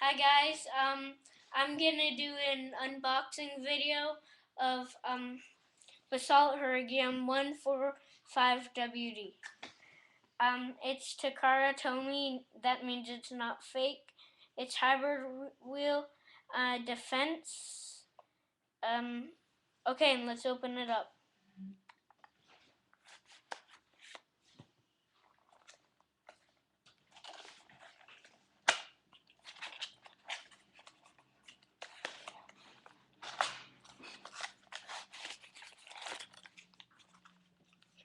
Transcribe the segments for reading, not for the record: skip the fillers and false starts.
Hi guys, I'm gonna do an unboxing video of Basalt Horogium 145WD. It's Takara Tomy, that means it's not fake. It's hybrid wheel defense. Okay, let's open it up.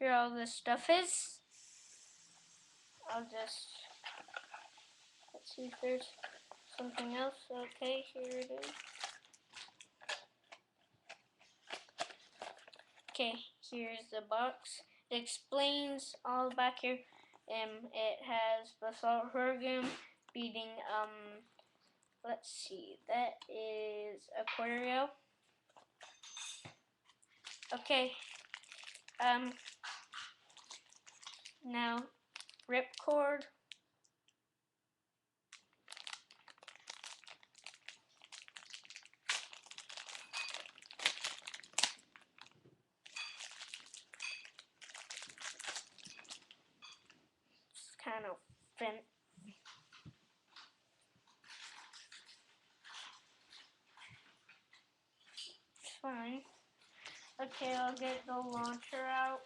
Here all this stuff is. Let's see if there's something else. Okay, here it is. Okay, here's the box. It explains all back here. It has Basalt Horogium beating, let's see, that is a Horogium. Okay, now ripcord. It's kind of bent. It's fine. Okay, I'll get the launcher out.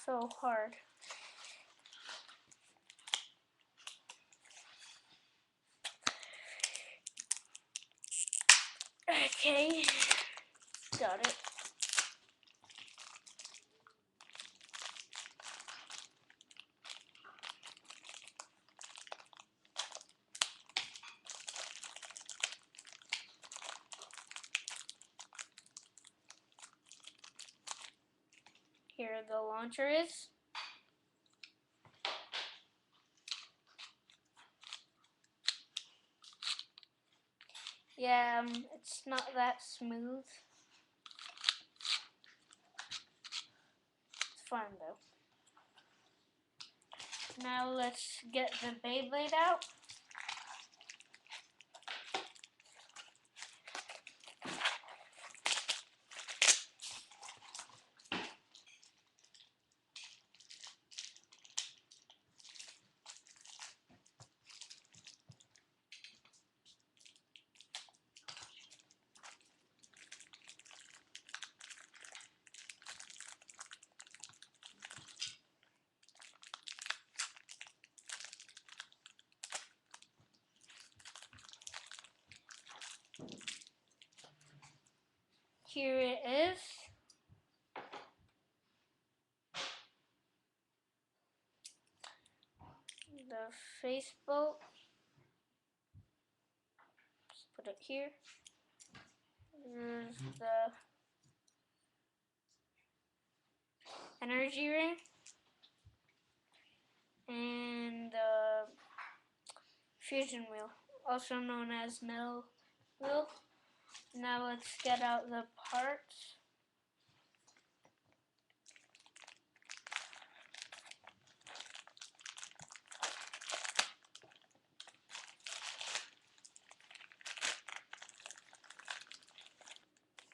So hard. Okay, got it. Here the launcher is. Yeah, it's not that smooth. It's fun though. Now let's get the Beyblade out. Here it is. The face bolt. Just put it here. There's the energy ring. And the fusion wheel, also known as metal wheel. Now let's get out the parts.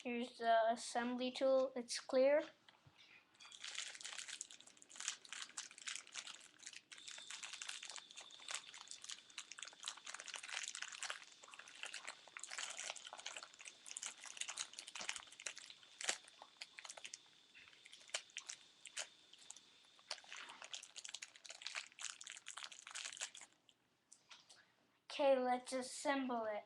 Here's the assembly tool, it's clear. Okay, let's assemble it.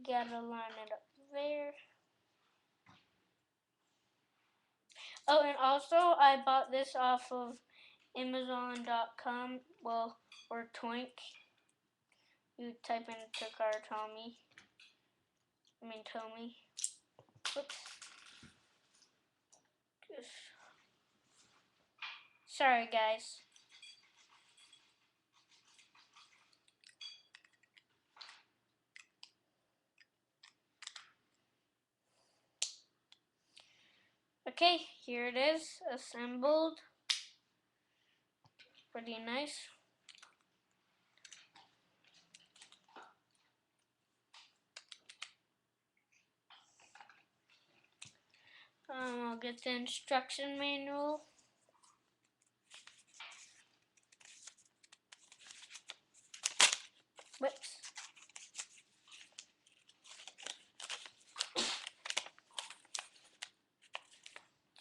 Gotta line it up there. Oh, and also I bought this off of Amazon.com, well, or Toink. You type in Takara Tomy. Oops. Sorry, guys. Okay, here it is, assembled. Pretty nice. I'll get the instruction manual. Whoops.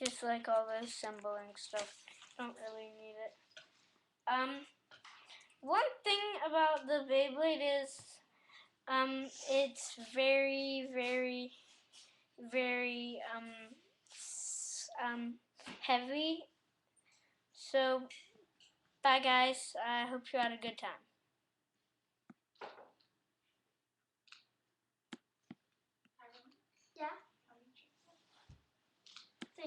Just like all the assembling stuff. Don't really need it. One thing about the Beyblade is, it's very, very, very, heavy. So, bye guys. I hope you had a good time.